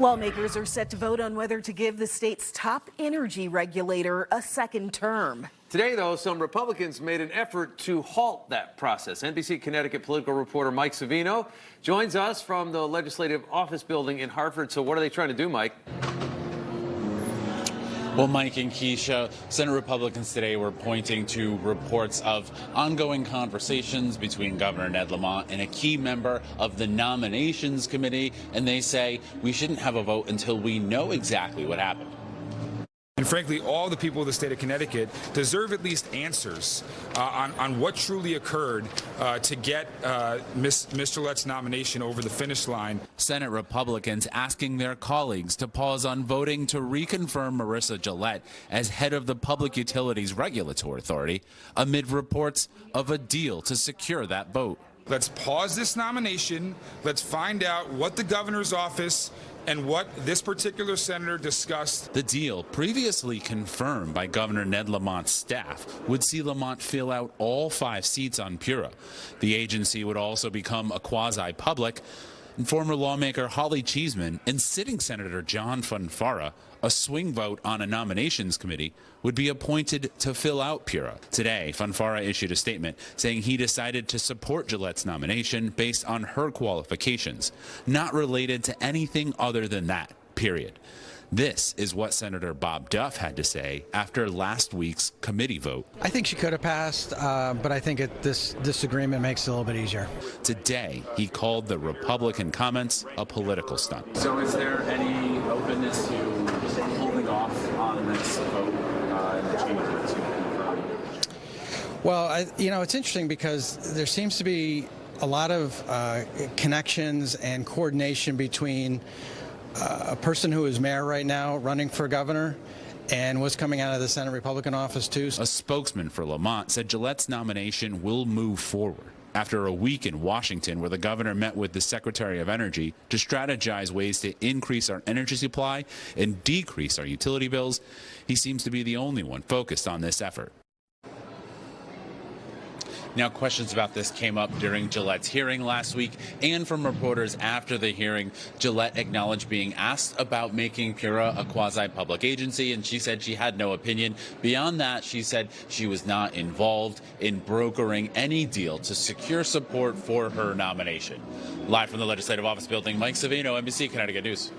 Lawmakers are set to vote on whether to give the state's top energy regulator a second term. Today, though, some Republicans made an effort to halt that process. NBC Connecticut political reporter Mike Savino joins us from the Legislative Office Building in Hartford. So what are they trying to do, Mike? Well, Mike and Keisha, Senate Republicans today were pointing to reports of ongoing conversations between Governor Ned Lamont and a key member of the nominations committee, and they say we shouldn't have a vote until we know exactly what happened. And frankly, all the people of the state of Connecticut deserve at least answers on what truly occurred to get Ms. Gillette's nomination over the finish line. Senate Republicans asking their colleagues to pause on voting to reconfirm Marissa Gillette as head of the Public Utilities Regulatory Authority amid reports of a deal to secure that vote. Let's pause this nomination. Let's find out what the governor's office and what this particular senator discussed. The deal, previously confirmed by Governor Ned Lamont's staff, would see Lamont fill out all 5 seats on PURA. The agency would also become a quasi-public, and former lawmaker Holly Cheeseman and sitting Senator John Fanfara, a swing vote on a nominations committee, would be appointed to fill out PURA. Today, Fanfara issued a statement saying he decided to support Gillette's nomination based on her qualifications, not related to anything other than that, period. This is what Senator Bob Duff had to say after last week's committee vote. I think she could have passed, but I think this disagreement makes it a little bit easier. Today, he called the Republican comments a political stunt. So is there any openness to holding off on this vote and changing to confirm? Well, it's interesting because there seems to be a lot of connections and coordination between a person who is mayor right now running for governor and what's coming out of the Senate Republican office, too. A spokesman for Lamont said Gillette's nomination will move forward after a week in Washington where the governor met with the Secretary of Energy to strategize ways to increase our energy supply and decrease our utility bills. He seems to be the only one focused on this effort. Now, questions about this came up during Gillette's hearing last week and from reporters after the hearing. Gillette acknowledged being asked about making PURA a quasi-public agency, and she said she had no opinion. Beyond that, she said she was not involved in brokering any deal to secure support for her nomination. Live from the Legislative Office Building, Mike Savino, NBC Connecticut News.